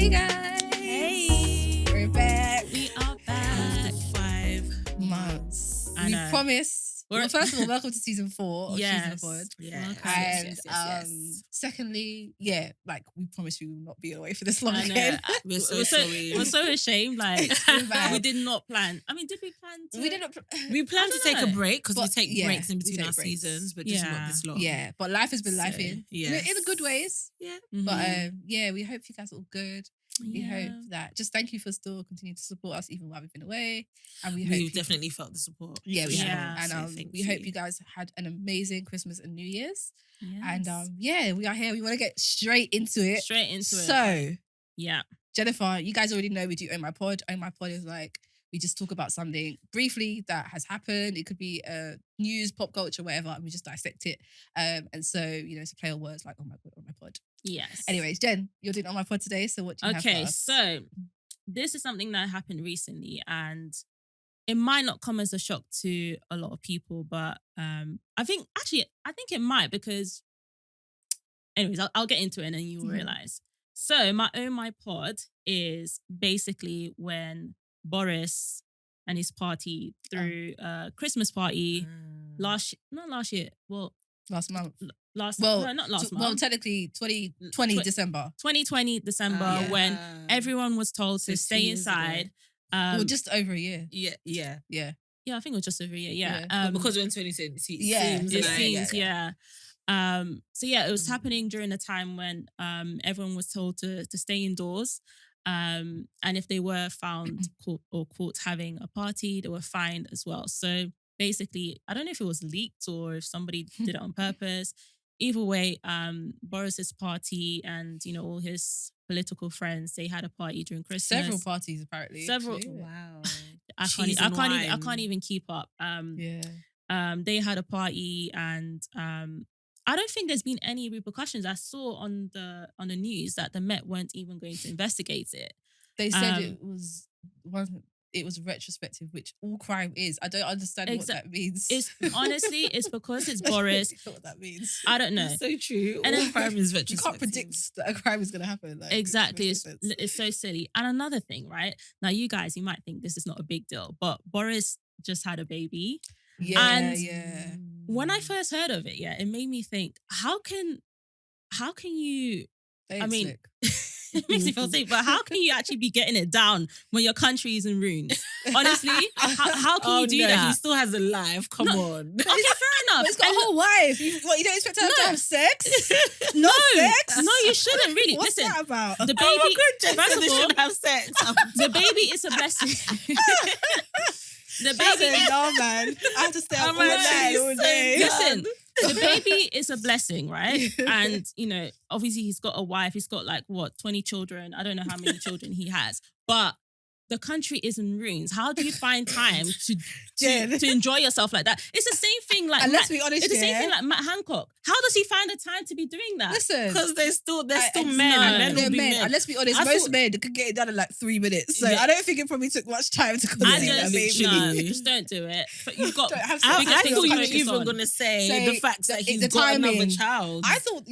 Hey guys. Hey. We're back. We are back. After 5 Months. I We know. promise. Well, first of all, welcome to season 4 of Yes. Season Pod. Yeah. And Yes. secondly, yeah, like we promise we will not be away for this long I know. again. We're so We're sorry. We're so ashamed. Like bad. we did not plan. I mean, did we plan to? We didn't. We plan to I don't take a know. break because we But, take yeah, breaks in we between take our breaks. seasons, but just Yeah. not this long. Yeah, but life has been life So, in yes. in the good ways. Yeah. Mhm. But yeah, we hope you guys are all good. We Yeah. hope that just thank you for still continuing to support us even while we've been away, and we hope We've you- definitely felt the support. Yeah, we for have. sure. and So thank we hope you guys had an amazing Christmas and New Year's. Yes. And yeah, we are here. We want to get straight into it. straight into it. So, Yeah. Jennifer, you guys already know we do Own My Pod. Own My Pod is like we just talk about something briefly that has happened. It could be news, pop culture, whatever, and we just dissect it. And so it's a play on words like oh my god, Own My Pod. Yes. Anyways, Jen, you're doing Own My Pod today. So what do you have for Okay, us? so this is something that happened recently, and it might not come as a shock to a lot of people, but I think it might because, anyways, I'll get into it and then you will Mhm. realize. So my pod is basically when Boris and his party threw a Christmas party not last year. Well, Last month. last Well, no, not last Well, month. technically 2020 Tw- December. 2020 December Yeah. when everyone was told So to 2 stay years ago. inside. Well, just over a year. Yeah. Yeah. Yeah, I think it was just over a year. Yeah. Yeah. Because we're in 2020, Yeah, seems it like, seems, yeah. So yeah, it was Mhm. happening during a time when everyone was told to stay indoors. And if they were found caught having a party, they were fined as well. So basically, I don't know if it was leaked or if somebody did it on purpose. Either way, Boris's party and all his political friends, they had a party during Christmas. Several parties apparently. Several- actually. Wow. I Cheese can't and even I wine. can't even keep up. Yeah. They had a party and I don't think there's been any repercussions. I saw on the news that the Met weren't even going to investigate it. They said Um, it was retrospective, which all crime is. I don't understand what that means. It's honestly, it's because it's I don't Boris. really know what that means. I don't know. That's so true. And All then- crime is You retrospective. can't predict that a crime is going to happen. Like, it Exactly. makes no sense. It's so silly. And another thing, right? Now, you guys, you might think this is not a big deal, but Boris just had a baby. Yeah, and- yeah. When I first heard of it, it made me think, how can you, They I ain't mean, slick. it makes me feel safe, but how can you actually be getting it down when your country is in ruins? Honestly, how can you do no, that? He still has a life. Come on. Okay, fair enough. But he's got a whole wife. You don't expect her to No. have sex? No, sex? no, you shouldn't really. What's Listen, that about? the baby, Oh my God, Jen first said of they all, shouldn't have sex. the baby is a blessing. The That's baby it, no, man. I have to stay up Oh all my night, God, all so day. Listen, the baby is a blessing, right? And, obviously he's got a wife. He's got 20 children. I don't know how many children he has. But the country is in ruins. How do you find time Jen. to enjoy yourself like that? It's the same thing like And let's Matt- be honest, it's the same yeah. thing like Matt Hancock. How does he find the time to be doing that? Listen. Because they're still men. no. And men They're will be men. men. And let's be honest, I most thought- men could get it done in 3 minutes. So Yeah. I don't think it probably took much time to I conceive that just baby. no, baby. just don't do it. But you've got Don't have I, bigger I things thought to you were focus even on. going to say Say the fact that the he's got timing. another child. I thought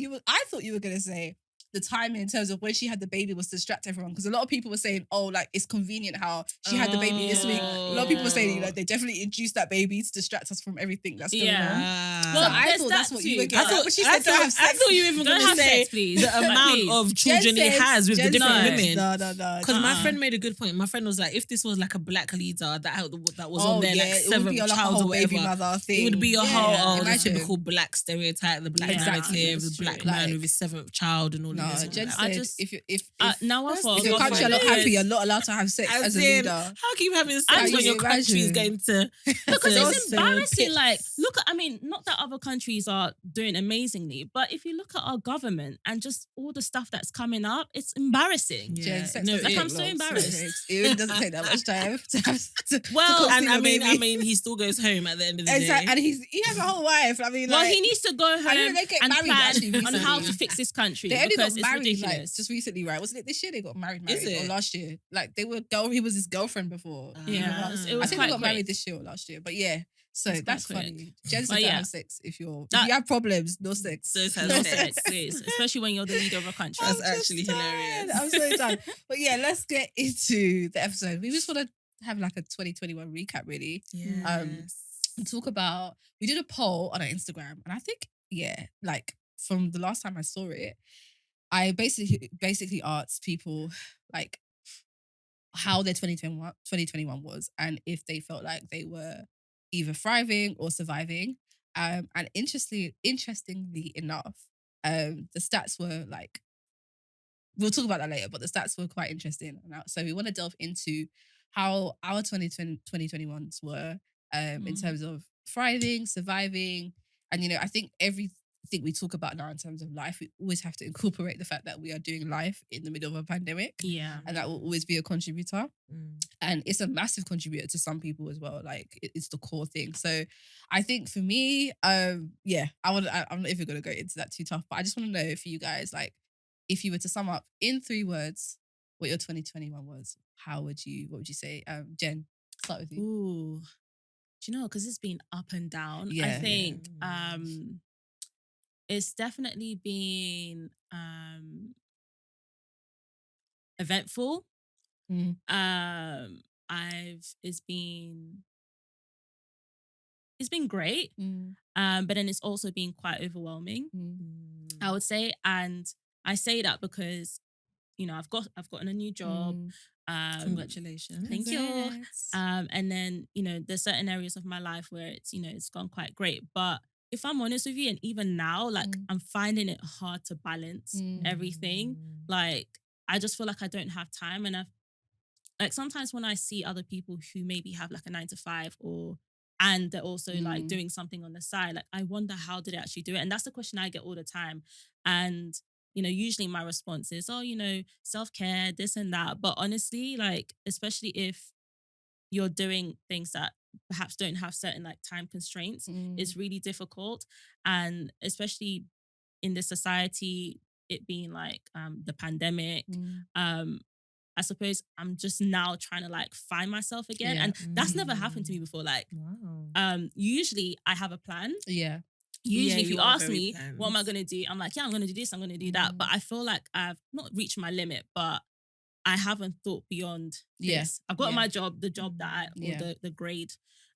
you were gonna say the timing in terms of when she had the baby was to distract everyone, because a lot of people were saying, oh, it's convenient how she had the baby this week. A lot of people were saying, they definitely induced that baby to distract us from everything that's going on. Well, So I there's thought that that's what you too. were getting. I thought, But she I said don't have thought, I sex. thought you were even Don't going to have say sex, please. the amount Please. of children he Jen has with the Jen different said- women. No. Because my friend made a good point. My friend was like, if this was like a black leader that was on there, it would seventh be a child whole or whatever, baby mother thing. it would be a whole the imagine. typical black stereotype, the black Exactly, narrative, that's the black true. man Like- with his 7th child and all No, of this. Jen I said just- if now I thought if your country are not happy, you're not allowed to have sex I as a said, leader. how can you having How sex you when your country is imagine? going to? Because it's to embarrassing. pits? Like, look at, not that other countries are doing amazingly, but if you look at our government and just all the stuff that's coming up, it's embarrassing. Yeah. Jen, sex No, doesn't like, take I'm so long. embarrassed. It really doesn't take that much time to have to Well, to And conceive a I baby. mean, he still goes home at the end of the Exactly, day. and he has a whole wife. I mean, Well, like, he needs to go home know they get and married plan actually on how recently. to fix this country they only because got it's married ridiculous. just recently, right? Wasn't it this year they got married? Is it? Or last year? Like he was his girlfriend before. Yeah, Ah. it was I think quite they got married quick. this year or last year. But yeah, So It's quite that's quick. funny. Jen said But don't yeah. have sex if you That- have problems, no sex. Don't have No sex. sex, please. Especially when you're the leader of a country. That's I'm just actually done. hilarious. I'm so done. But yeah, let's get into the episode. We just want to have like a 2021 recap, really. Yes. And talk about, we did a poll on our Instagram, and I think, yeah, like from the last time I saw it, I basically asked people like how their 2021 was, and if they felt like they were either thriving or surviving. And interestingly enough, the stats were like, we'll talk about that later, but the stats were quite interesting. So we want to delve into how our 2021s were in terms of thriving, surviving. And, I think everything we talk about now in terms of life, we always have to incorporate the fact that we are doing life in the middle of a pandemic. Yeah. And that will always be a contributor. And it's a massive contributor to some people as well. Like it's the core thing. So I think for me, yeah, I'm not even gonna go into that too tough, but I just want to know for you guys, like, if you were to sum up in 3 words what your 2021 was, what would you say? Jen, start with you. Ooh. Do you know, because it's been up and down. I Yeah. think it's definitely been eventful. Mm. It's been great. But then it's also been quite overwhelming, I would say. And I say that because, I've gotten a new job. Congratulations. Thank you. And then, there's certain areas of my life where it's gone quite great. But if I'm honest with you, and even now, like I'm finding it hard to balance everything. Like I just feel like I don't have time. And like sometimes when I see other people who maybe have like a 9 to 5 and they're also like doing something on the side, like I wonder how did they actually do it? And that's the question I get all the time. And usually my response is, oh, self-care, this and that. But honestly, like, especially if you're doing things that perhaps don't have certain like time constraints, it's really difficult. And especially in this society, it being like the pandemic, I suppose I'm just now trying to like find myself again. Yeah. And that's never happened to me before. Like, usually I have a plan. Yeah. Usually, if you you are ask very me, planned. what am I going to do? I'm like, yeah, I'm going to do this, I'm going to do that. But I feel like I've not reached my limit, but I haven't thought beyond this. I've got my job, the job that the grade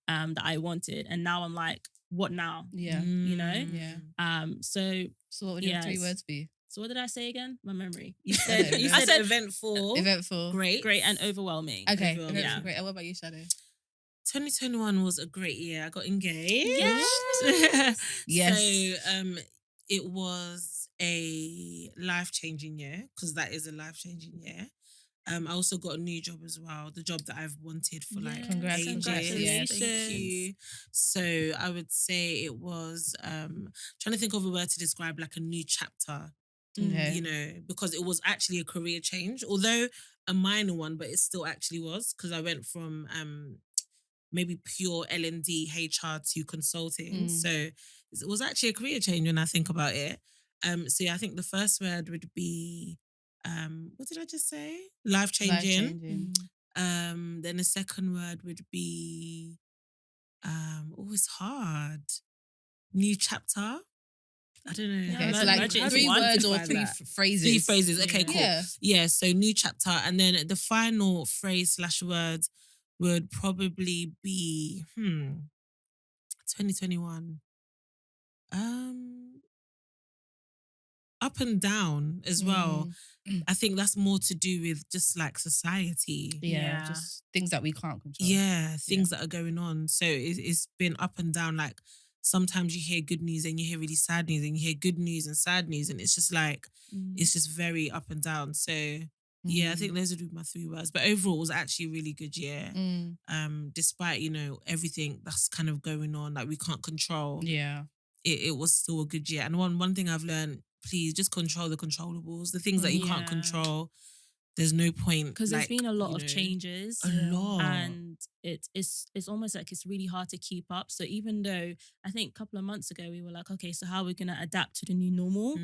that I wanted. And now I'm like, what now? Yeah. Yeah. So what would your 3 words be? So what did I say again? My memory. You said eventful, great, and overwhelming. Okay, Overwhelming. eventful, great. And what about you, Shadow? 2021 was a great year. I got engaged. Yes. Yes. So it was a life-changing year, because that is a life-changing year. I also got a new job as well, the job that I've wanted for like Congrats, ages. congratulations. Thank you. So I would say it was trying to think of a word to describe like a new chapter. Okay. Because it was actually a career change, although a minor one, but it still actually was, because I went from maybe pure L&D HR to consulting. So it was actually a career change when I think about it. So yeah, I think the first word would be what did I just say? Life-changing. Then the second word would be it's hard. New chapter. I don't know. Okay, Yeah, so like merge it into 3 one. words or Define 3 that. phrases. 3 phrases. Okay, cool. Yeah. Yeah, so new chapter. And then the final phrase / word would probably be 2021. Up and down as well. I think that's more to do with just like society. Yeah, just things that we can't control. Yeah, things that are going on. So it's been up and down. Like sometimes you hear good news and you hear really sad news, and you hear good news and sad news, and it's just like it's just very up and down. So yeah, I think those would be my 3 words. But overall, it was actually a really good year. Despite everything that's kind of going on, like we can't control. Yeah, it was still a good year. And one thing I've learned, please just control the controllables. The things that you can't control, there's no point. Because there's been a lot of changes. A lot. And it's almost like it's really hard to keep up. So even though I think a couple of months ago we were like, okay, so how are we going to adapt to the new normal?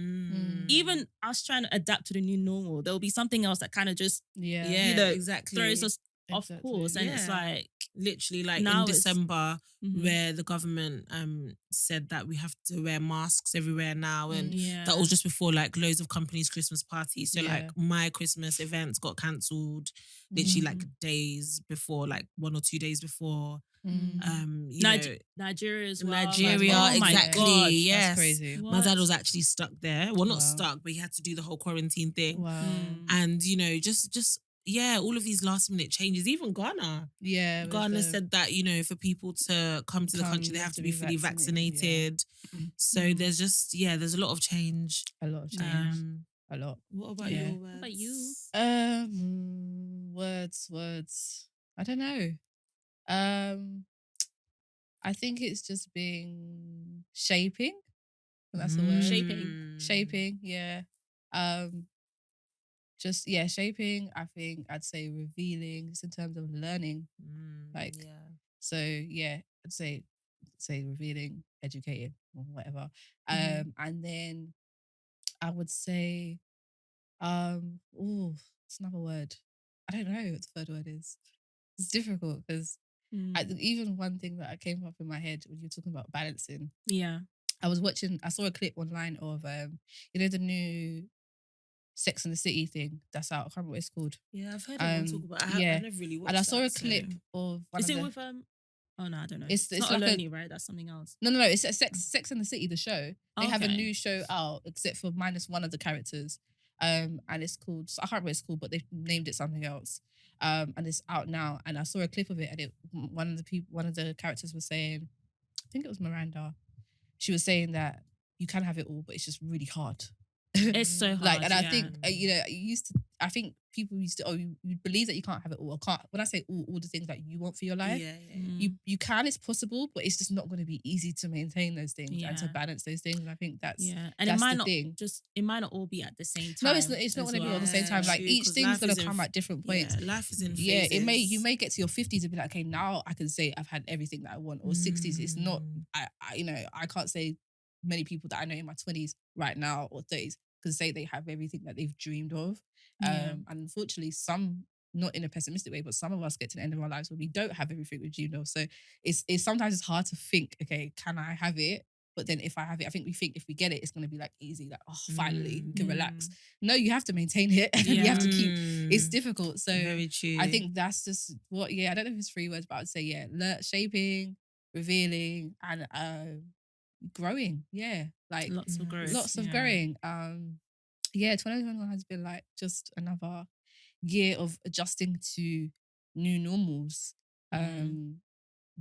Even us trying to adapt to the new normal, there'll be something else that kind of just exactly throws us off course. And it's like, Literally, like Now in it's- December, Mhm. where the government said that we have to wear masks everywhere now, and Yeah. that was just before like loads of companies' Christmas parties. So Yeah. like my Christmas events got cancelled literally Mm. like days before, like 1 or 2 days before. Mm. You know, Nigeria as well. Nigeria, oh my exactly. God. Yes, That's crazy. my dad What? was actually stuck there. Well, not Wow. stuck, but he had to do the whole quarantine thing. Wow. Mm. And you know, just yeah, all of these last minute changes. Even Ghana. Yeah. Ghana said that, you know, for people to come to the country, they have to be fully vaccinated. So there's just, there's a lot of change. A lot of change. A lot. What about Yeah. your What words? about you? Words. I don't know. I think it's just being shaping. That's the word. Shaping, yeah. Shaping. I think I'd say revealing, just in terms of learning. Like, so yeah, I'd say revealing, educating, or whatever. And then I would say, it's another word. I don't know what the third word is. It's difficult because even one thing that came up in my head when you were talking about balancing. Yeah. I saw a clip online of the new Sex and the City thing that's out. I can't remember what it's called. Yeah, I've heard everyone talk about it. I never really watched And I saw a that, clip of one Is of it the... with Oh no, I don't know. It's not like Alone, right? That's something else. No. It's a Sex and the City, the show. They have a Okay. new show out, except for minus one of the characters. And it's called... I can't remember what it's called, but they've named it something else. And it's out now. And I saw a clip of it, and one of the characters was saying, I think it was Miranda. She was saying that you can have it all, but it's just really hard. It's so hard. And I think I think people used to you believe that you can't have it all. Or can't, when I say all the things that you want for your life, you can. It's possible, but it's just not going to be easy to maintain those things and to balance those things. And I think that's and that's it might the not thing. it might not all be at the same time. No, it's not going to be all at the same time. Like each thing's going to come at different points. Yeah, life is in phases. Yeah, you may get to your 50s and be like, okay, now I can say I've had everything that I want. Or 60s, it's not. I can't say many people that I know in my 20s right now or 30s can say they have everything that they've dreamed of. And unfortunately, some, not in a pessimistic way, but some of us get to the end of our lives where we don't have everything we've dreamed of. So it's sometimes it's hard to think, okay, can I have it? But then if I have it, I think we think if we get it, it's going to be like easy, like, oh, finally, we can relax. No, you have to maintain it. And you have to keep, it's difficult. So very true. I think that's just I don't know if it's 3 words, but I would say, shaping, revealing, and growing. Yeah. Like lots of growth. lots of growing. 2021 has been like just another year of adjusting to new normals.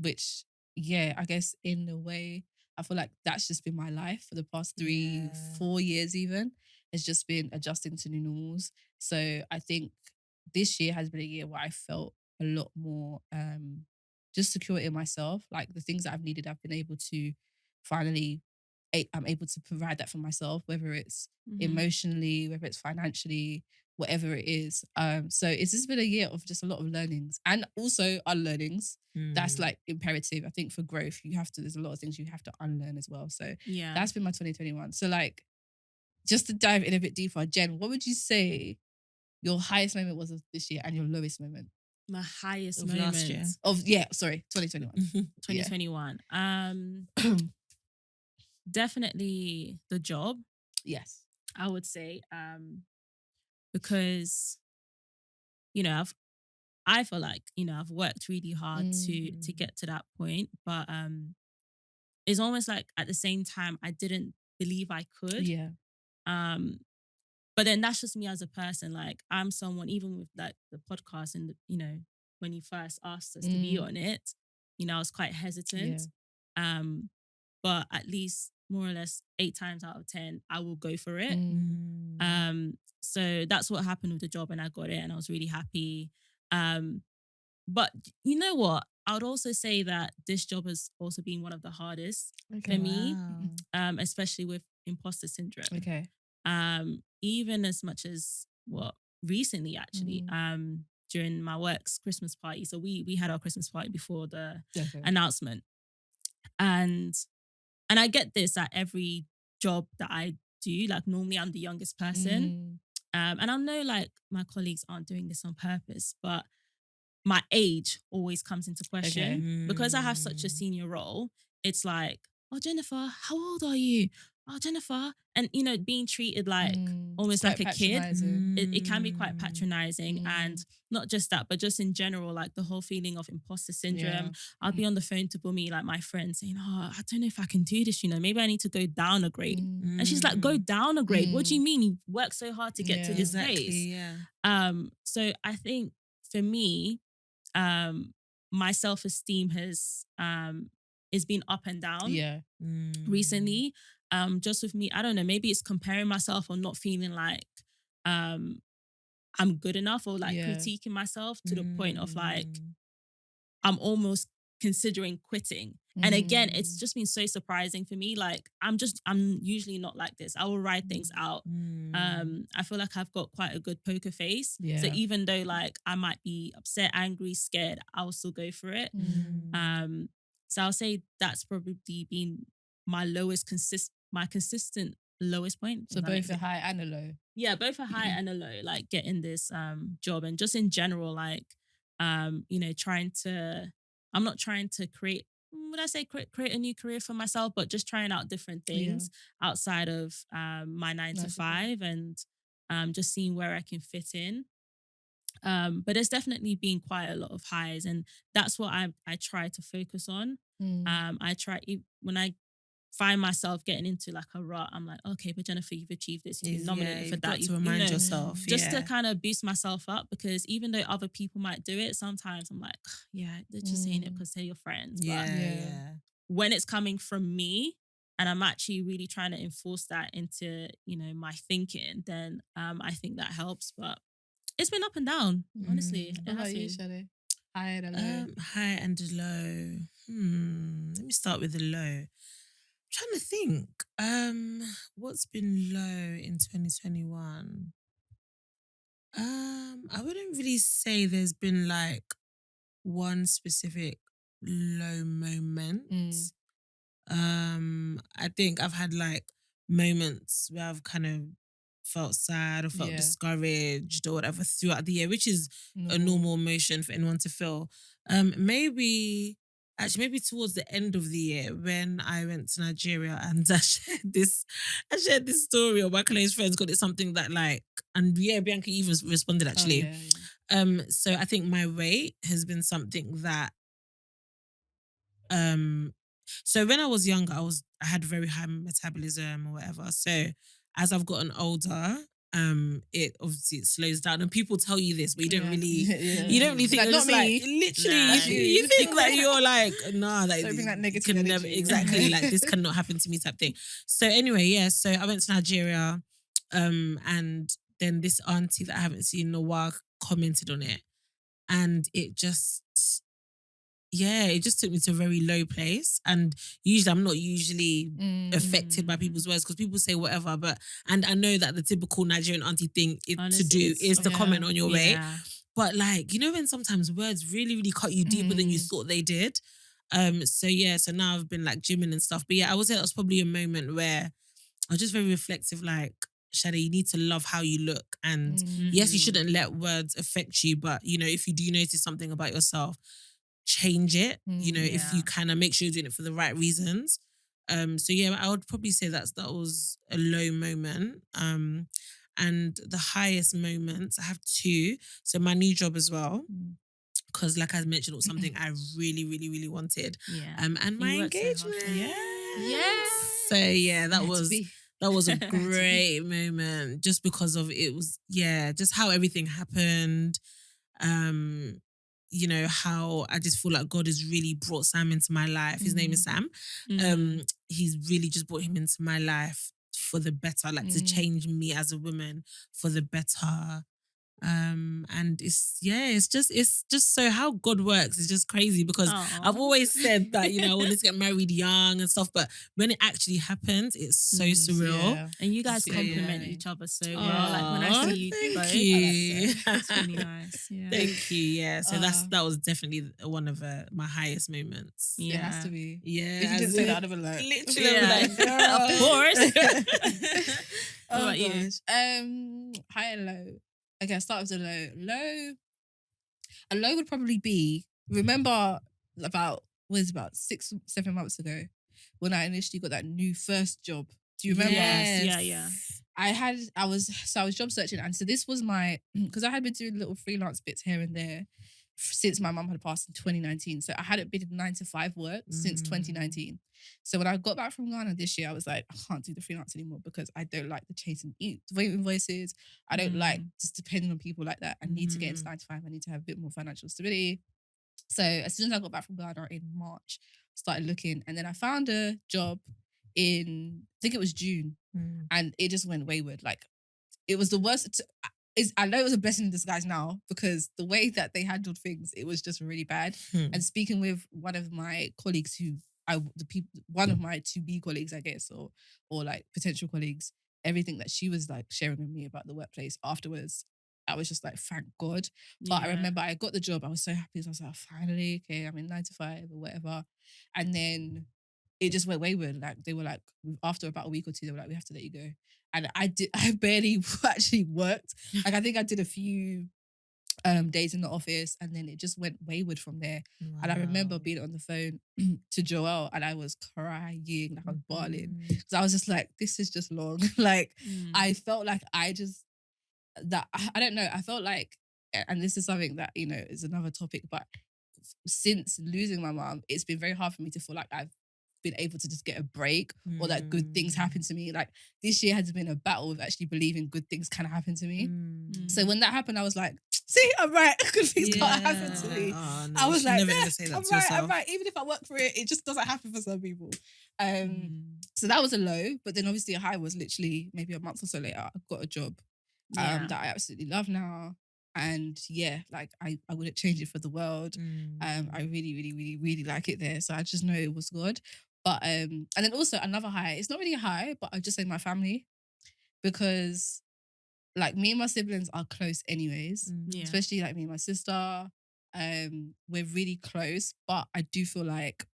Which, I guess in a way, I feel like that's just been my life for the past 3-4 years even. It's just been adjusting to new normals. So I think this year has been a year where I felt a lot more just secure in myself. Like the things that I've needed, I've been able to finally, I'm able to provide that for myself, whether it's emotionally, whether it's financially, whatever it is. So it's just been a year of just a lot of learnings and also unlearnings. That's like imperative. I think for growth, there's a lot of things you have to unlearn as well. So that's been my 2021. So like, just to dive in a bit deeper, Jen, what would you say your highest moment was of this year and your lowest moment? My highest Of moment last year. 2021. 2021. Definitely the job, Yes. I would say. Because I feel like I've worked really hard to get to that point, but it's almost like at the same time I didn't believe I could. Yeah. But then that's just me as a person. Like I'm someone, even with like the podcast and when you first asked us to be on it, I was quite hesitant. But at least more or less 8 times out of 10, I will go for it. So that's what happened with the job, and I got it, and I was really happy. But you know what? I would also say that this job has also been one of the hardest for me, especially with imposter syndrome. Okay. Even as much as recently actually, during my work's Christmas party. So we had our Christmas party before the announcement, and I get this at every job that I do. Like normally I'm the youngest person. And I know like my colleagues aren't doing this on purpose, but my age always comes into question. Okay. Because I have such a senior role, it's like, oh, Jennifer, how old are you? Oh, Jennifer. And, you know, being treated like almost Quite like a kid, patronising. it can be quite patronizing. And not just that, but just in general, like the whole feeling of imposter syndrome. Yeah. I'll be on the phone to Bumi, like my friend, saying, oh, I don't know if I can do this, you know, maybe I need to go down a grade. And she's like, go down a grade. What do you mean? You worked so hard to get to this place. Yeah. So I think for me, my self-esteem has is been up and down Yeah. recently. Just with me, I don't know, maybe it's comparing myself or not feeling like I'm good enough, or like critiquing myself to the point of like I'm almost considering quitting. And again, it's just been so surprising for me. Like I'm usually not like this. I will ride things out. I feel like I've got quite a good poker face. Yeah. So even though like I might be upset, angry, scared, I'll still go for it. So I'll say that's probably been my consistent lowest point. So both a high and a low. Yeah, both a high and a low, like getting this job, and just in general, like you know, I'm not trying to create a new career for myself, but just trying out different things outside of my 9 to 5, and just seeing where I can fit in. But there's definitely been quite a lot of highs, and that's what I try to focus on. I try, when I find myself getting into like a rut, I'm like, okay, but Jennifer, you've achieved this, you've been nominated for that. Got to remind yourself. Just to kind of boost myself up, because even though other people might do it, sometimes I'm like, yeah, they're just saying it because they're your friends. But when it's coming from me, and I'm actually really trying to enforce that into, you know, my thinking, then I think that helps. But it's been up and down, honestly. What about you, Shade? High and a low. High and a low. Let me start with the low. I'm trying to think. What's been low in 2021? I wouldn't really say there's been like one specific low moment. I think I've had like moments where I've kind of felt sad or felt discouraged or whatever throughout the year, which is a normal emotion for anyone to feel. Maybe towards the end of the year when I went to Nigeria, and I shared this story, or my close friends got it something that like, and Bianca even responded actually. So I think my weight has been something that so when I was younger, I had very high metabolism or whatever. So as I've gotten older, it obviously slows down, and people tell you this, but you don't really think like, not me. Like, literally, you think that you're like, nah, like don't bring that negative can energy. never exactly like this cannot happen to me type thing. So anyway, so I went to Nigeria, and then this auntie that I haven't seen in a while commented on it, and it just took me to a very low place. And usually I'm not affected by people's words, because people say whatever, and I know that the typical Nigerian auntie thing is to comment on your weight. But like, you know, when sometimes words really, really cut you deeper than you thought they did. So now I've been like gymming and stuff. But I would say that was probably a moment where I was just very reflective, like, Shade, you need to love how you look. And yes, you shouldn't let words affect you, but you know, if you do notice something about yourself, change it, you know, if you kind of make sure you're doing it for the right reasons. So I would probably say that was a low moment. And the highest moments, I have 2. So my new job as well, because like I mentioned, it was something I really, really, really wanted. And my engagement. So that was a great moment, just because of it was just how everything happened. You know, how I just feel like God has really brought Sam into my life. His name is Sam. He's really just brought him into my life for the better, like to change me as a woman for the better. And it's just so how God works is just crazy, because I've always said that, you know, I wanted to get married young and stuff, but when it actually happens, it's so surreal. And you guys complement each other so well. Like when I see you both, it's really nice. Thank you. So that was definitely one of my highest moments. It has to be. If you didn't say that, I'd have been like, literally, of course. What about you? High and low. Okay, I'll start with the low. Low. a low would probably be, remember about, about 6-7 months ago when I initially got that new first job. Do you remember? Yes. Yeah. I was job searching, and so this was my, because I had been doing little freelance bits here and there since my mum had passed in 2019. So I hadn't been in 9 to 5 work since 2019. So when I got back from Ghana this year, I was like, I can't do the freelance anymore because I don't like the chasing invoices. I don't like just depending on people like that. I need to get into 9 to 5. I need to have a bit more financial stability. So as soon as I got back from Ghana in March, started looking, and then I found a job in, I think it was June, and it just went wayward. Like, it was the worst. I know it was a blessing in disguise now, because the way that they handled things, it was just really bad. And speaking with one of my colleagues one of my to-be colleagues, I guess, or like potential colleagues, everything that she was like sharing with me about the workplace afterwards, I was just like, thank God. But I remember I got the job. I was so happy. So I was like, finally, okay, I'm in 9 to 5 or whatever. And then it just went wayward. Like, they were like, after about a week or two, they were like, we have to let you go. And I barely actually worked. Like, I think I did a few days in the office, and then it just went wayward from there. Wow. And I remember being on the phone to Joelle, and I was crying, like I was bawling, because I was just like, this is just long. Like, I felt like I don't know, I felt like, and this is something that, you know, is another topic, but since losing my mom, it's been very hard for me to feel like I've been able to just get a break, or that good things happen to me. Like, this year has been a battle of actually believing good things can happen to me. So when that happened, I was like, see, I'm right. Good things can't happen to me. Oh, no, I was like, never gonna say that I'm to right, yourself. I'm right. Even if I work for it, it just doesn't happen for some people. So that was a low, but then obviously a high was literally maybe a month or so later, I got a job that I absolutely love now. And yeah, like I wouldn't change it for the world. I really, really, really, really like it there. So I just know it was good. But and then also another high, it's not really a high, but I just say my family, because like me and my siblings are close anyways, especially like me and my sister. We're really close, but I do feel like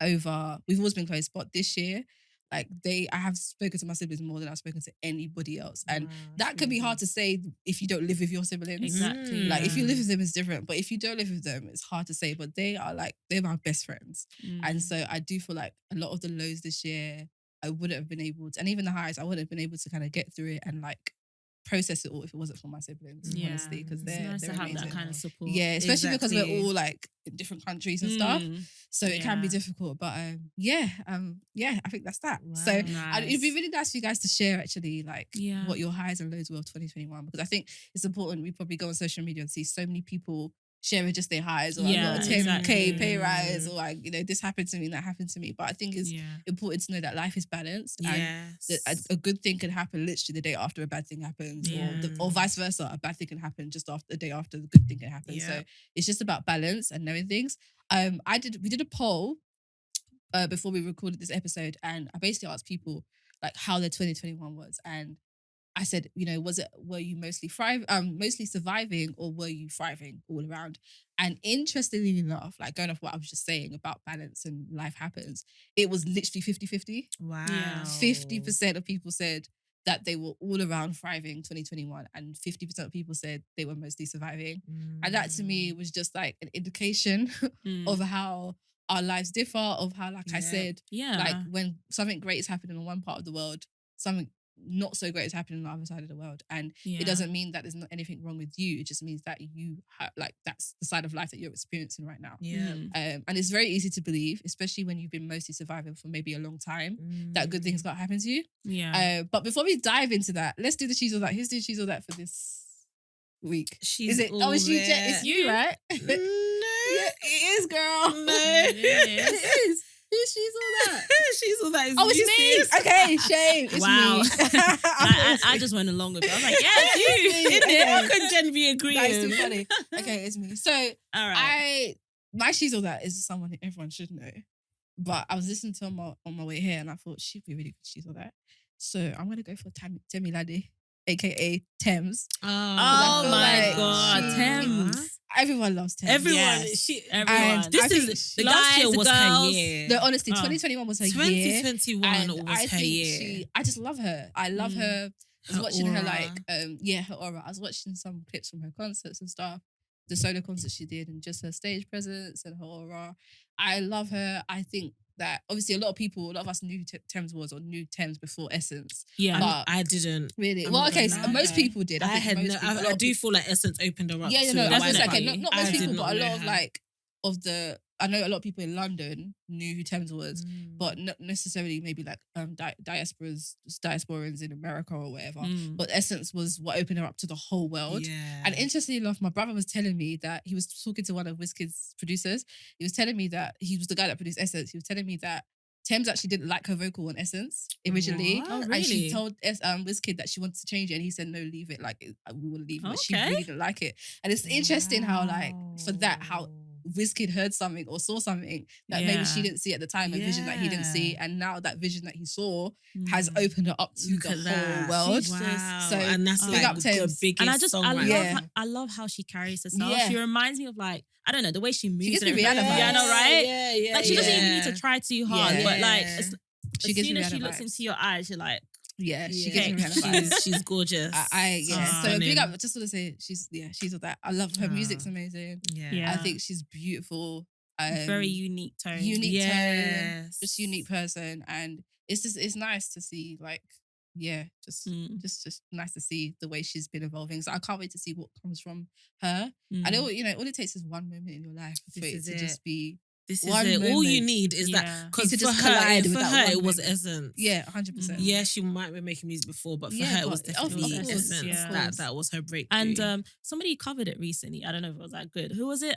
we've always been close, but this year, like I have spoken to my siblings more than I've spoken to anybody else. And that can be hard to say if you don't live with your siblings. Exactly. Like, if you live with them, it's different. But if you don't live with them, it's hard to say. But they're my best friends. And so I do feel like a lot of the lows this year, I wouldn't have been able to, and even the highs, I wouldn't have been able to kind of get through it and like process it all if it wasn't for my siblings, honestly, because it's they're nice they're to have amazing. that kind of support. Yeah, especially because we're Exactly. all like in different countries and stuff, so it can be difficult. But I think that's that. So it'd be really nice for you guys to share actually, like what your highs and lows were of 2021, because I think it's important. We probably go on social media and see so many people sharing just their highs, or I got a 10K pay rise, or like, you know, this happened to me and that happened to me. But I think it's important to know that life is balanced, and that a good thing can happen literally the day after a bad thing happens, or vice versa. A bad thing can happen just after the day after the good thing can happen. So it's just about balance and knowing things. We did a poll before we recorded this episode, and I basically asked people like how their 2021 was, and I said, you know, were you mostly surviving, or were you thriving all around? And interestingly enough, like going off what I was just saying about balance and life happens, it was literally 50-50. Wow. 50% of people said that they were all around thriving 2021, and 50% of people said they were mostly surviving. And that to me was just like an indication of how our lives differ, of how, like I said, like when something great is happening in one part of the world, something not so great is happening on the other side of the world. And it doesn't mean that there's not anything wrong with you. It just means that you like, that's the side of life that you're experiencing right now. And it's very easy to believe, especially when you've been mostly surviving for maybe a long time, that good things can't happen to you. But before we dive into that, let's do the cheese or that. Who's doing cheese or that for this week? She's It's you, Jet? It's you, right? No. Yeah, it is, girl. No. It is. Who's she's all that? She's all that. Oh, it's me. Okay, shame. It's Wow. me. I just went along with it. I was like, yeah, it's you. Isn't it? How could Jen be agreeing? That is too funny. Okay, it's me. So All right. my she's all that is someone who everyone should know. But I was listening to her on my way here, and I thought she'd be really good. She's all that. So I'm gonna go for Temi Lade, aka Thames. Oh my like God, Thames. Everyone loves Thames. Everyone. Yes. Everyone. And This I think is last year was her year. No, honestly, 2021 was her year. 2021 And was I her think year. I just love her. I love her. I was Her watching her aura. like, her aura. I was watching some clips from her concerts and stuff. the solo concert she did and just her stage presence and her aura. I love her. I think that obviously a lot of us knew who Thames was or knew Thames before Essence. Yeah. But I didn't. really, I'm well, not okay, gonna so lie. most people did. I think had most people, a lot I of do people- feel like Essence opened her up. yeah, to no, I was wider like, okay, party. not I most did people, not but a know lot of her. like of the. I know a lot of people in London knew who Thames was, Mm. but not necessarily maybe like diasporans in America or whatever. Mm. But Essence was what opened her up to the whole world. Yeah. And interestingly enough, my brother was telling me that he was talking to one of Wizkid's producers. He was telling me that he was the guy that produced Essence. He was telling me that Thames actually didn't like her vocal on Essence originally. What? Oh, And she really? told Wizkid that she wanted to change it. And he said, no, leave it. Like, we will leave it. But she Okay. really didn't like it. And it's interesting how, like, for that, how Wizkid heard something or saw something that maybe she Yeah. didn't see at the time, a vision that he didn't see. Yeah. And now that vision that he saw has Mm. opened her up to Look the at whole that. world. She's Wow. So, and that's big like up the Thames. biggest And I songwriter. Yeah. I love how she carries herself. Yeah. She reminds me of like, I don't know, the way she moves. gives me and Rihanna everything. vibes. Rihanna, right? Yeah. Like she doesn't even Yeah. need to try too hard. Yeah. But like Yeah. as She gives soon me as she Rihanna looks vibes. into your eyes, you're like, Yeah, she Yeah. gives me Rihanna vibes. She's gorgeous. Yeah. So Stunning. big up. Just want to say she's of that. I love her music's Ah. amazing. Yeah. I think she's beautiful. very unique tone. unique tone, Yes. just unique person, and it's nice to see like just nice to see the way she's been evolving. So I can't wait to see what comes from her. Mm. And all it takes is one moment in your life for This it is to it. just be This is one it. All you moment. need is Yeah. that because To for just her, collide with for that her, one it was moment. Essence. 100%. Yeah, she might be making music before, but for Yeah, her, it but was of definitely course, Essence. yeah. That was her breakthrough. And somebody covered it recently. I don't know if it was that good. Who was it?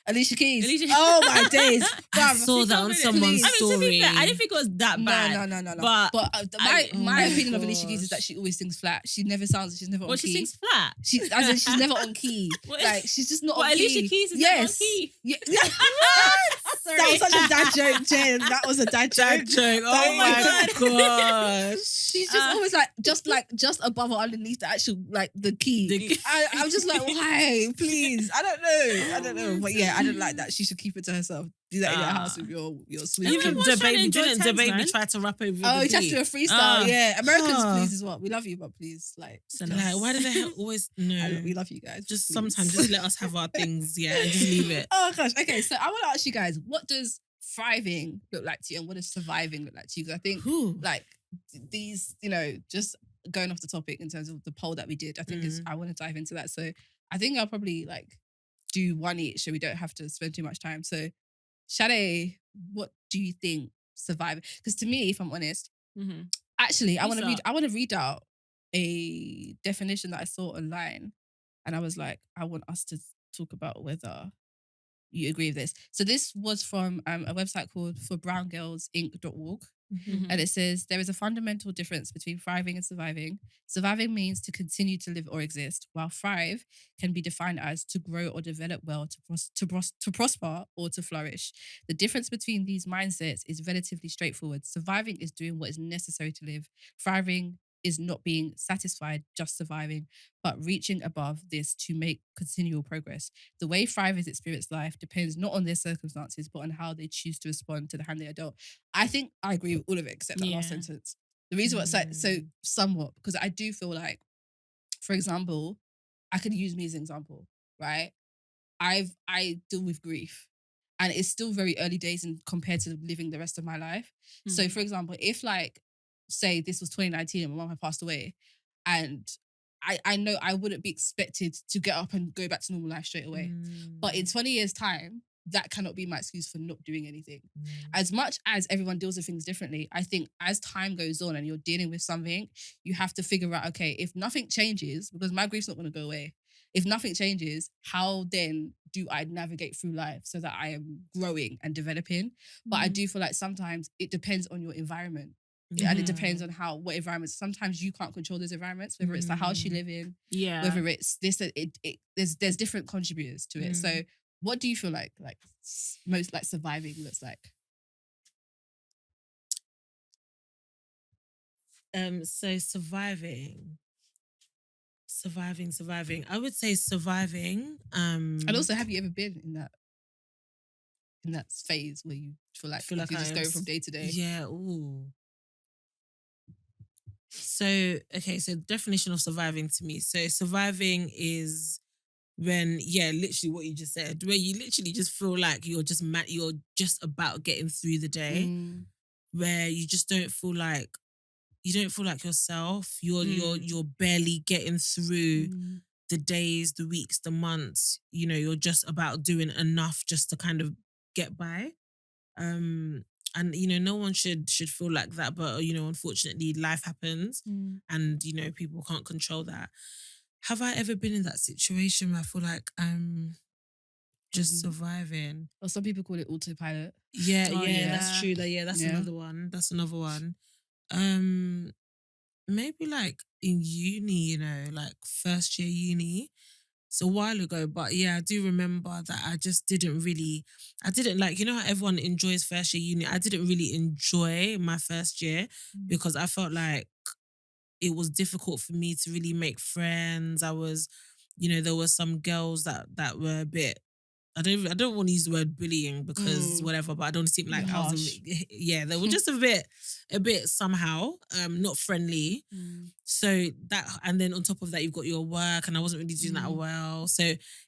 Alicia Keys. Alicia- Oh my days. I Bruv, saw that on covered it. someone's I mean, to story. be fair, I didn't think it was that bad. No. But my oh my my opinion of Alicia Keys is gosh. that she always sings flat. She's never on well, she key. sings flat. As in she's never on key. What? Like she's just not But on key. Alicia Keys is yes. not on key. Yeah. Sorry. That was such a dad joke, Jen. That was a dad joke. That joke. Oh Oh my gosh. She's just always just above or underneath the actual the key. I'm just like, why? Please. I don't know. But yeah, I don't like that. She should keep it to herself. Do that in your house with your sweet. Everyone was trying to enjoy Didn't Thames, DaBaby man. try to rap over Oh, the he tried to beat? do a freestyle. Ah. Yeah, Americans, Ah. please is what we love you, but please, Like, why do they always we love you guys. Just please. sometimes just let us have our things, and just leave it. Oh gosh. Okay, so I want to ask you guys, what does thriving look like to you, and what does surviving look like to you? Because I think Whew. like these, just going off the topic in terms of the poll that we did, I think I want to dive into that. So I think I'll probably do one each, so we don't have to spend too much time. So Sade, what do you think surviving? Because to me, if I'm honest, Mhm. actually, I You want to start. I want to read out a definition that I saw online, and I was like, I want us to talk about whether you agree with this. So this was from a website called forbrownGirlsInc.org. Mhm. And it says, there is a fundamental difference between thriving and surviving. Surviving means to continue to live or exist, while thrive can be defined as to grow or develop well, to prosper or to flourish. The difference between these mindsets is relatively straightforward. Surviving is doing what is necessary to live. Thriving is not being satisfied, just surviving, but reaching above this to make continual progress. The way thrivers experience life depends not on their circumstances, but on how they choose to respond to the hand they are dealt. I think I agree with all of it except that last Yeah. sentence. The reason why it's so somewhat, because I do feel like, for example, I could use me as an example, right? I deal with grief, and it's still very early days in compared to living the rest of my life. So, for example, if say this was 2019 and my mom had passed away, and I know I wouldn't be expected to get up and go back to normal life straight away. But in 20 years' time, that cannot be my excuse for not doing anything. As much as everyone deals with things differently, I think as time goes on and you're dealing with something, you have to figure out, okay, if nothing changes, because my grief's not going to go away, if nothing changes, how then do I navigate through life so that I am growing and developing? But I do feel like sometimes it depends on your environment. And it depends on what environments. Sometimes you can't control those environments, whether it's the house you live in, Yeah. whether it's this, there's different contributors to it. So what do you feel like most surviving looks like? So surviving. I would say surviving. And also, have you ever been in that phase where you feel like you're just going from day to day? Yeah. Ooh. So, okay, so definition of surviving to me. So surviving is when, yeah, literally what you just said, where you literally just feel like you're just you're just about getting through the day, Mm. where you just don't feel like yourself. You're barely getting through Mm. the days, the weeks, the months. You're just about doing enough just to kind of get by. Um, and no one should feel like that, but unfortunately, life happens, Mm. and people can't control that. Have I ever been in that situation where I feel like I'm just Mhm. surviving? Or some people call it autopilot. Yeah, Oh, yeah, that's yeah. true. That's Yeah. another one. That's another one. Um, Maybe like in uni, like first year uni. It's a while ago, but yeah, I do remember that I didn't like, how everyone enjoys first year uni. I didn't really enjoy my first year Mm. because I felt like it was difficult for me to really make friends. There were some girls that were a bit. I don't want to use the word bullying because Mm. whatever, but I don't seem like Bit I was harsh. yeah, they were just a bit somehow not friendly. Mm. So that, and then on top of that, you've got your work, and I wasn't really doing that Mm. well. So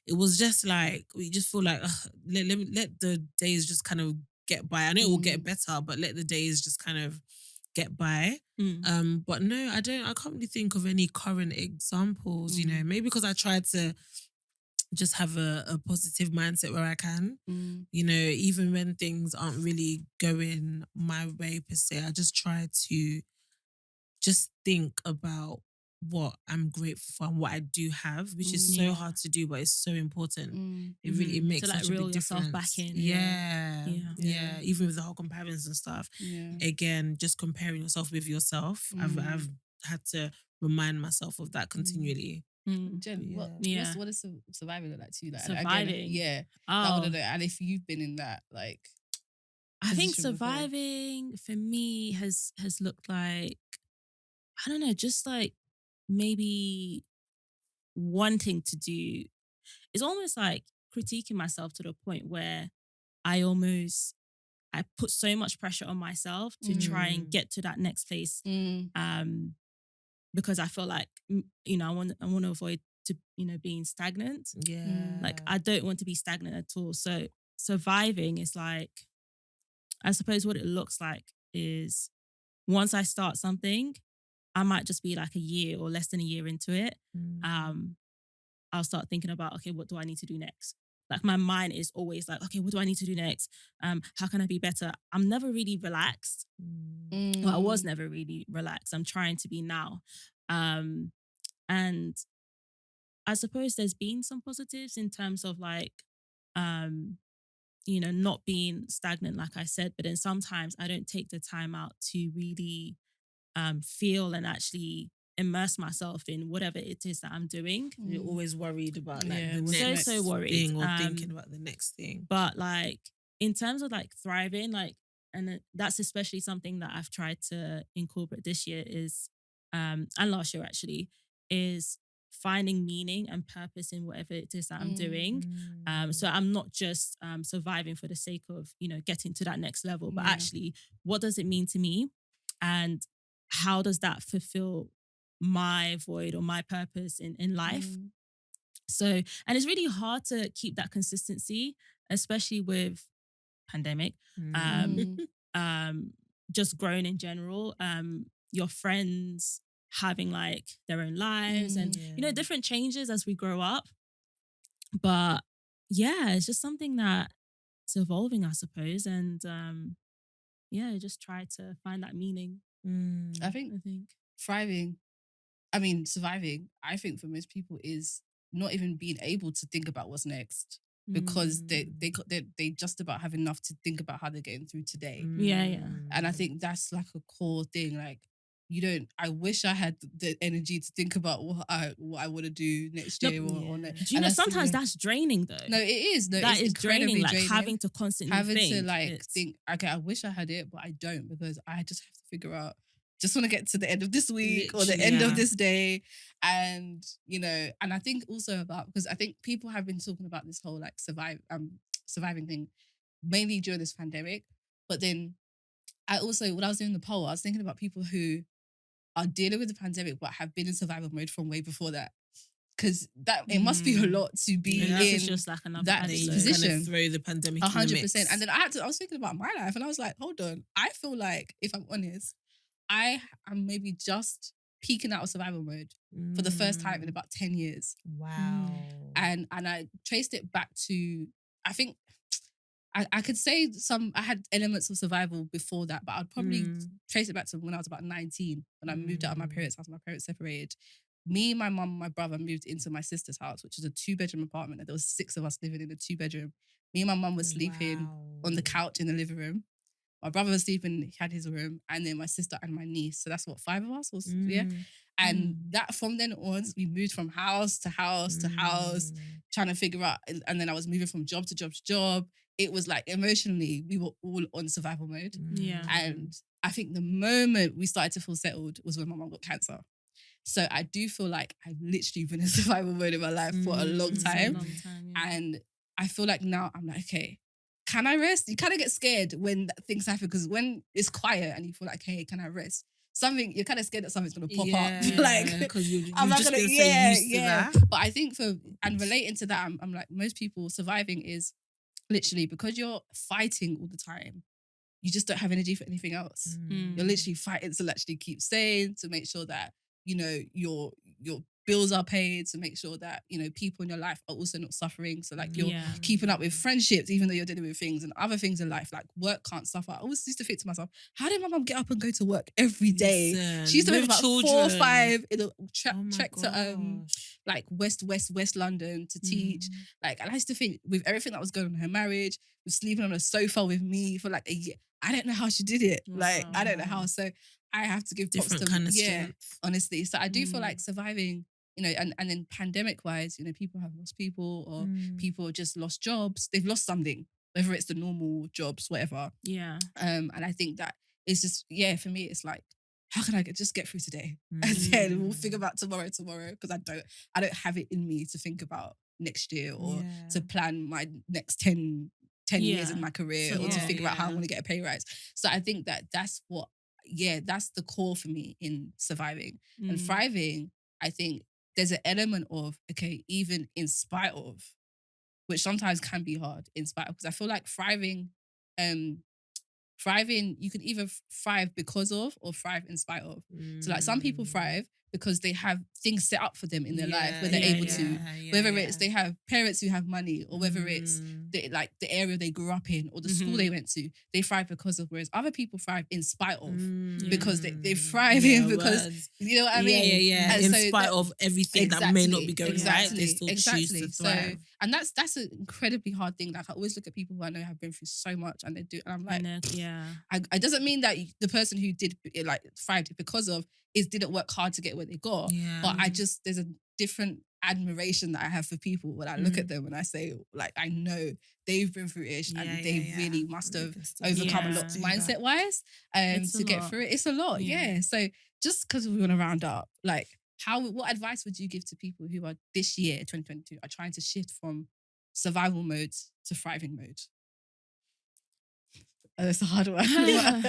it was just like we just feel like let the days just kind of get by. I know it will get Mm. better, but let the days just kind of get by. Mm. But no, I don't. I can't really think of any current examples. Mm. Maybe because I tried to just have a positive mindset where I can. Mm. Even when things aren't really going my way per se, I just try to just think about what I'm grateful for and what I do have, which is so Yeah. hard to do, but it's so important. Mm. It makes To like such a big reel yourself back difference. in. Yeah, Yeah. yeah. Even with the whole comparisons and stuff. Yeah. Again, just comparing yourself with yourself. I've had to remind myself of that continually. Mm. Jen, Yeah. Yeah. what does surviving look like to you? Like, and again, Surviving. yeah, I want Oh, to know. And if you've been in that like I think position before. surviving for me has looked like, I don't know, just like maybe wanting to do. It's almost like critiquing myself to the point where I put so much pressure on myself to try and Mm. get to that next place. Mm. Because I feel like I want to avoid being stagnant. Yeah. Like I don't want to be stagnant at all. So surviving is like, I suppose what it looks like is once I start something, I might just be like a year or less than a year into it. Mm. Um, I'll start thinking about, okay, what do I need to do next? Like my mind is always like, okay, what do I need to do next? How can I be better? I'm never really relaxed. Mm. Well, I was never really relaxed. I'm trying to be now. And I suppose there's been some positives in terms of like, um, not being stagnant, like I said, but then sometimes I don't take the time out to really feel and actually immerse myself in whatever it is that I'm doing. You're always worried about like Yeah, the what's next So worried. thing, or thinking about the next thing. But like in terms of like thriving, like, and that's especially something that I've tried to incorporate this year is, and last year actually, is finding meaning and purpose in whatever it is that I'm doing. So I'm not just surviving for the sake of, getting to that next level, but Yeah. actually, what does it mean to me? And how does that fulfill my void or my purpose in life? Mm. So, and it's really hard to keep that consistency, especially with pandemic, Mm. just growing in general, your friends having like their own lives and, Yeah. different changes as we grow up. But yeah, it's just something that it's evolving, I suppose. And yeah, just try to find that meaning, I think I think. surviving, I think for most people is not even being able to think about what's next because they just about have enough to think about how they're getting through today. Yeah. And I think that's like a core thing. Like I wish I had the energy to think about what I want to do next No, year or yeah. next. Do you know, sometimes that's draining though. No, it is. No, That it's is incredibly draining, like draining. having to constantly having think. to like It's- think, okay, I wish I had it, but I don't because I just have to figure out. Just want to get to the end of this week or the Literally, end yeah. of this day, and and I think also about because I think people have been talking about this whole like surviving thing, mainly during this pandemic. But then I also, when I was doing the poll, I was thinking about people who are dealing with the pandemic but have been in survival mode from way before that. because that it must be a lot to be And this in is just like another that episode. position. Kind of throw the pandemic in the 100%. mix. And then I was thinking about my life, and I was like, hold on. I feel like, if I'm honest, I am maybe just peaking out of survival mode for the first time in about 10 years. Wow. And I traced it back to, I think, I could say I had elements of survival before that, but I'd probably trace it back to when I was about 19, when I moved out of my parents' house. My parents separated. Me, my mum, my brother moved into my sister's house, which was a 2-bedroom apartment. And there was 6 of us living in a 2-bedroom. Me and my mum was sleeping on the couch in the living room. My brother was sleeping, he had his room, and then my sister and my niece. So that's what, 5 of us? Yeah. And that from then on, we moved from house to house to house, trying to figure out. And then I was moving from job to job to job. It was like, emotionally, we were all on survival mode. Yeah. And I think the moment we started to feel settled was when my mum got cancer. So I do feel like I've literally been in survival mode in my life for a long time. And I feel like now I'm like, okay, can I rest? You kind of get scared when things happen, because when it's quiet and you feel like, hey, can I rest? You're kind of scared that something's going to pop up. Like, because you've I'm not just gonna, been so used to that. But I think and relating to that, I'm like, most people, surviving is literally, because you're fighting all the time, you just don't have energy for anything else. You're literally fighting to actually keep sane, to make sure that, you know, your bills are paid, to make sure that, you know, people in your life are also not suffering. So like, you're keeping up with friendships, even though you're dealing with things and other things in life, like work can't suffer. I always used to think to myself, how did my mum get up and go to work every day? She used to live about 4 or 5 in a trek to like West London to teach. Like, and I used to think, with everything that was going on in her marriage, with sleeping on a sofa with me for like a year, I don't know how she did it. Like, I don't know how. So I have to give props different to, kind of strength. honestly. So I do feel like surviving, you know, and then pandemic wise, you know, people have lost people, or people have just lost jobs. They've lost something, whether it's the normal jobs, whatever. Yeah. And I think that it's just, for me, it's like, how can I just get through today? And then we'll think about tomorrow, because I don't have it in me to think about next year, or to plan my next 10 years in my career, or to figure out how I want to get a pay rise. So I think that that's what, that's the core for me in surviving. And thriving, I think there's an element of, okay, even in spite of, which sometimes can be hard, in spite of, because I feel like thriving, you can either thrive because of, or thrive in spite of. So like, some people thrive because they have things set up for them in their life where they're able to, whether it's they have parents who have money, or whether it's the area they grew up in, or the school they went to, they thrive because of, whereas other people thrive in spite of, because they thrive in, because, you know what I mean? And in so spite of everything that may not be going right, they still choose to thrive. So, and that's an incredibly hard thing. Like, I always look at people who I know have been through so much, and they do, and I'm like, it doesn't mean that the person who did like thrived because of didn't work hard to get where they got. But there's a different admiration that I have for people when I look at them and I say, like, I know they've been through it, and they really must have overcome a lot mindset wise to get through it. It's a lot, So just because we want to round up, like, what advice would you give to people who are this year, 2022, are trying to shift from survival mode to thriving mode? That's a hard one.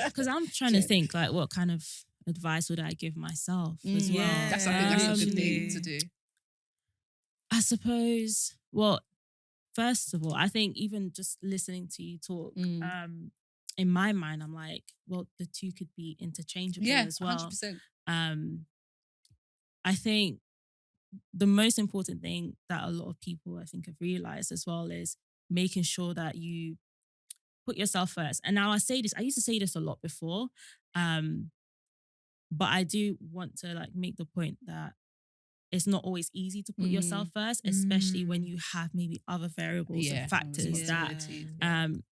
Because I'm trying to think, like, what kind of advice would I give myself as well? That's a good thing to do. I suppose, well, first of all, I think even just listening to you talk, in my mind, I'm like, well, the two could be interchangeable as well. 100%. I think the most important thing that a lot of people, I think, have realized as well is making sure that you put yourself first. And now I used to say this a lot before, but I do want to like make the point that it's not always easy to put yourself first, especially when you have maybe other variables and factors that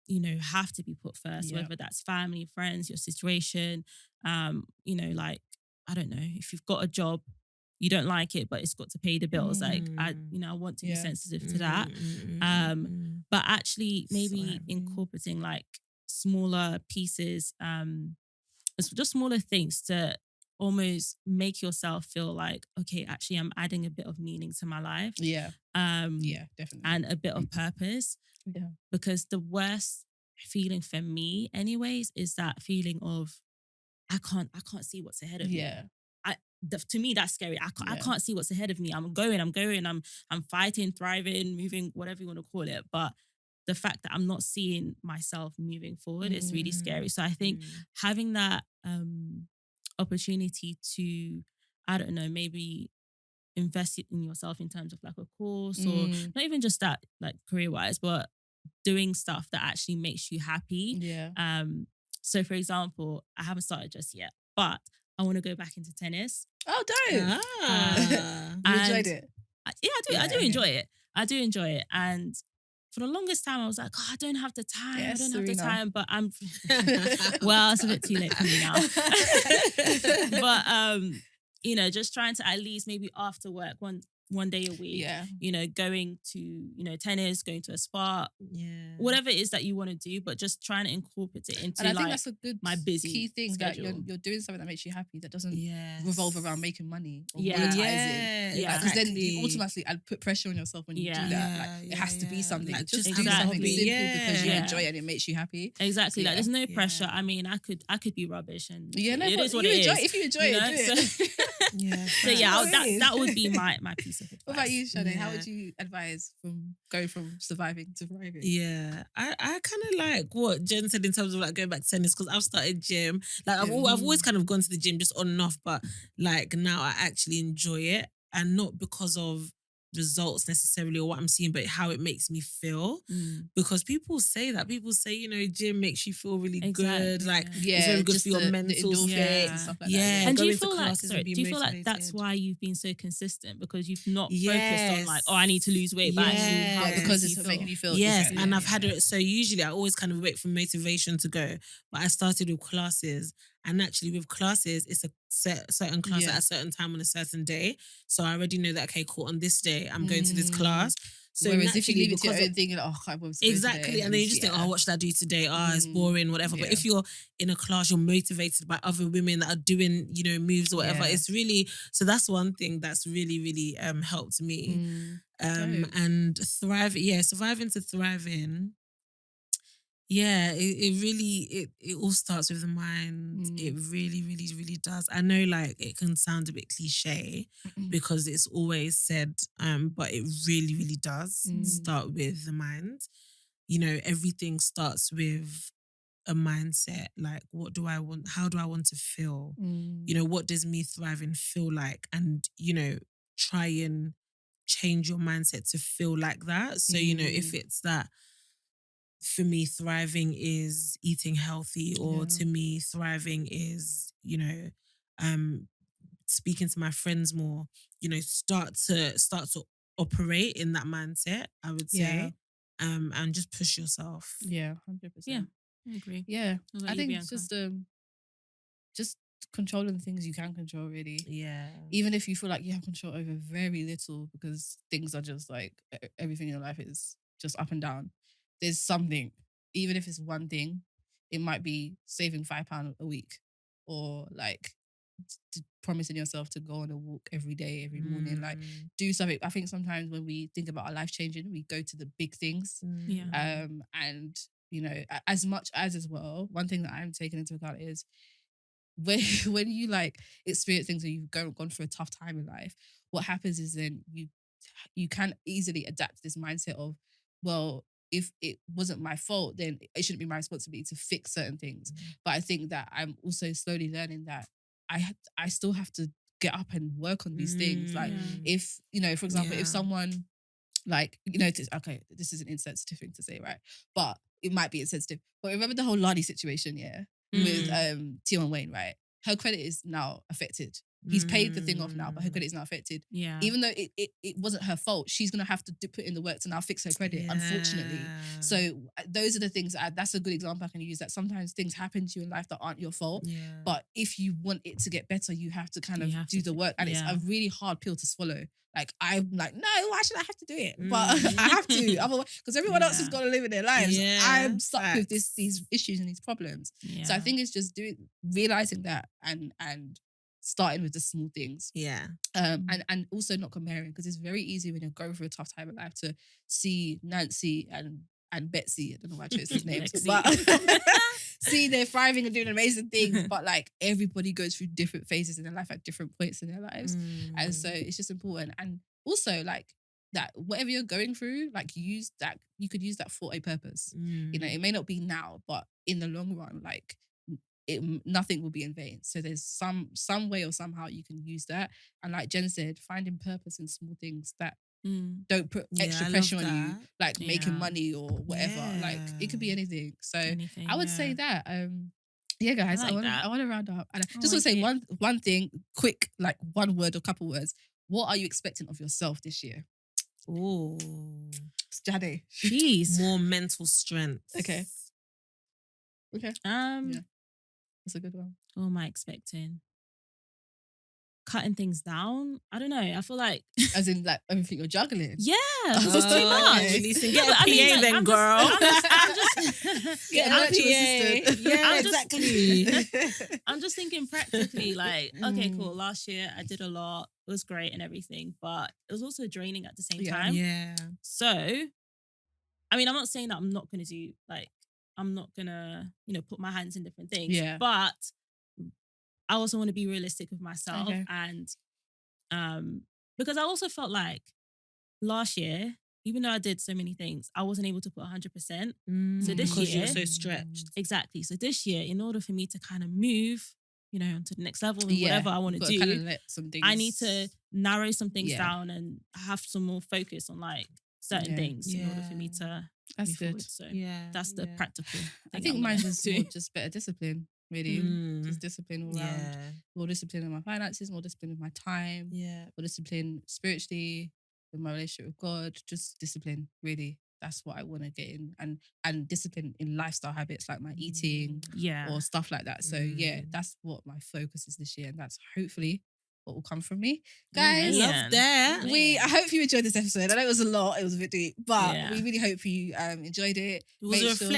you know, have to be put first, whether that's family, friends, your situation, you know, like, I don't know, if you've got a job, you don't like it, but it's got to pay the bills. Like, I want to be sensitive to that. But actually maybe incorporating like smaller pieces, just smaller things to almost make yourself feel like, okay, actually I'm adding a bit of meaning to my life. Definitely. And a bit of purpose. Because the worst feeling for me anyways is that feeling of I can't see what's ahead of me. to me, that's scary. I Yeah. can't see what's ahead of me. I'm fighting, thriving, moving, whatever you want to call it. But the fact that I'm not seeing myself moving forward is really scary. So I think having that opportunity to, I don't know, maybe invest it in yourself in terms of like a course or not even just that, like career wise, but doing stuff that actually makes you happy. Yeah. So for example, I haven't started just yet, but I want to go back into tennis. Oh, don't. You enjoyed it? Yeah, I do. Yeah, I do okay. enjoy it. I do enjoy it. And for the longest time, I was like, oh, I don't have the time. Yes, I don't have the Serena. time. But I'm, well, it's a bit too late for me now. But, you know, just trying to at least maybe after work, one day a week, Yeah. you know, going to, you know, tennis, going to a spa, whatever it is that you want to do, but just trying to incorporate it into And I think like that's a good my busy key thing that schedule. you're doing something that makes you happy, that doesn't revolve around making money or Yeah. monetizing. Yeah. Because then you automatically put pressure on yourself when you do that. Like it has to be something. Like, just just do have something something. simple because you Yeah. enjoy it and it makes you happy. Exactly. Yeah. Like there's no pressure. Yeah. I mean, I could be rubbish and Yeah, no, it but is what you it enjoy is. If you enjoy you it, know? do it. Yeah. So yeah, That's what it is. that would be my piece of advice. What about you, Shade? How Yeah. would you advise from going from surviving to thriving? Yeah, I kind of like what Jen said in terms of like going back to tennis, because I've started gym. Like I've always kind of gone to the gym just on and off, but like now I actually enjoy it, and not because of results necessarily or what I'm seeing, but how it makes me feel. Because people say, you know, gym makes you feel really good. Like it's very good just for your the mental endorphins state. and stuff like Yeah. that. And do going you to feel like, classes sorry, and be do you feel like that's motivated. why you've been so consistent? Because you've not focused on Yes. like, oh, I need to lose weight, but actually Yes. how Yeah, does because it it's feel? making you feel Yes, different. and Yeah, I've had it. So usually I always kind of wait for motivation to go. But I started with classes, and actually with classes, it's a certain class Yeah. at a certain time on a certain day. So I already know that, okay, cool, on this day I'm going to this class. So whereas if you naturally, leave it to your because own of- thing, you're like, oh, I can't bother to go Exactly, today. and then you just think, oh, what should I do today? Oh, it's boring, whatever. But yeah. if you're in a class, you're motivated by other women that are doing, you know, moves or whatever. Yeah. It's really, so that's one thing that's really, really helped me. Dope. And surviving to thriving. Yeah, it really it all starts with the mind. It really, really, really does. I know like it can sound a bit cliche because it's always said, but it really, really does start with the mind. You know, everything starts with a mindset. Like, what do I want? How do I want to feel? You know, what does me thriving feel like? And, you know, try and change your mindset to feel like that. So, you know, if it's that, for me, thriving is eating healthy, or to me, thriving is, you know, speaking to my friends more, you know, start to operate in that mindset, I would say. And just push yourself. Yeah, 100%. Yeah, I agree. Yeah. What about I you, think Bianca? just controlling the things you can control, really. Yeah. Even if you feel like you have control over very little because things are just like everything in your life is just up and down. There's something, even if it's one thing, it might be saving £5 a week, or like promising yourself to go on a walk every day, every morning, like do something. I think sometimes when we think about our life changing, we go to the big things. Yeah. And you know, as much as well, one thing that I'm taking into account is when you like experience things, or you've gone through a tough time in life, what happens is then you can easily adapt this mindset of, well, if it wasn't my fault, then it shouldn't be my responsibility to fix certain things. But I think that I'm also slowly learning that I still have to get up and work on these things. Like if, you know, for example, if someone, like, you know, okay, this is an insensitive thing to say, right? But it might be insensitive. But remember the whole Lani situation, with Tion Wayne, right? Her credit is now affected. He's paid the thing off now, but her credit is now affected. Yeah. Even though it wasn't her fault, she's gonna have to put in the work to now fix her credit, unfortunately. So those are the things that's a good example I can use, that sometimes things happen to you in life that aren't your fault. But if you want it to get better, you have to kind of do the work. And it's a really hard pill to swallow. Like, I'm like, no, why should I have to do it? But I have to, otherwise, because everyone else has got to live in their lives. I'm stuck with these issues and these problems. Yeah. So I think it's just realizing that and starting with the small things. And also not comparing, because it's very easy when you're going through a tough time in life to see Nancy and and Betsy. I don't know why I chose those names, Betsy. but see, they're thriving and doing amazing things. But like everybody goes through different phases in their life at different points in their lives, and so it's just important. And also like that, whatever you're going through, like use that. You could use that for a purpose. You know, it may not be now, but in the long run, like nothing will be in vain. So there's some way or somehow you can use that. And like Jen said, finding purpose in small things that don't put extra pressure on you, like making money or whatever. Like it could be anything. So Anything, I would say that. Yeah, guys, I I like want to round up. And I just want to say it. one thing, quick, like one word or couple words. What are you expecting of yourself this year? Oh, Jade. Jeez. more mental strength. Okay. Yeah. That's a good one. What am I expecting? Cutting things down. I don't know. I feel like As in like everything you're juggling. yeah, because it's too much. okay. Releasing, Yeah, get a but PA I mean, like, then, I'm girl. just Get an I'm actual just- assistant. Yeah, I'm just- exactly. I'm just thinking practically, like, okay, cool. Last year I did a lot. It was great and everything, but it was also draining at the same time. Yeah. So, I mean, I'm not saying that I'm not gonna do like I'm not gonna, put my hands in different things. Yeah. But I also want to be realistic with myself Okay. and because I also felt like last year, even though I did so many things, I wasn't able to put 100%. So this because year, you're so stretched. exactly. So this year, in order for me to kind of move, onto the next level and whatever I want to do, kind of let some things. I need to narrow some things Yeah. down and have some more focus on like certain things in order for me to That's move good. forward. So that's the practical thing. I think I'm mine's gonna just do. more just better discipline, really. Just discipline all around. Yeah. More discipline in my finances, more discipline with my time, Yeah. more discipline spiritually, with my relationship with God. Just discipline, really. That's what I want to get in. And discipline in lifestyle habits like my eating Yeah. or stuff like that. So yeah, that's what my focus is this year. And that's hopefully what will come from me. Guys, Yeah. Love that. I hope you enjoyed this episode. I know it was a lot, it was a bit deep, but Yeah. we really hope you enjoyed it. It was Make a sure-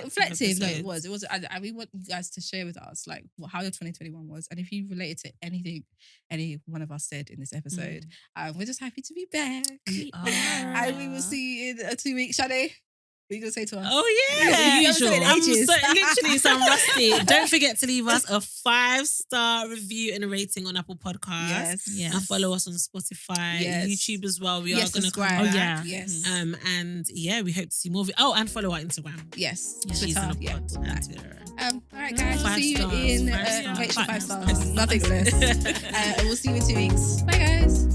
reflective. No, it was. And we want you guys to share with us like how your 2021 was, and if you related to anything any one of us said in this episode. We're just happy to be back, We are. and we will see you in 2 weeks. Shade, what are you gonna say to us? Oh Yeah, yeah, you haven't said it in I'm ages. literally so rusty. Don't forget to leave us a 5-star review and a rating on Apple Podcasts. Yes. And follow us on Spotify, Yes. YouTube as well. We Yes, are going to come subscribe. back. Oh, yeah. Yes. And yeah, we hope to see more. And follow our Instagram. Yes. She's Twitter. in a Yeah. pod and Twitter. All right, guys. We'll 5 see you stars, in 5 stars. make sure 5 5 stars. Nothing less. And we'll see you in 2 weeks. Bye, guys.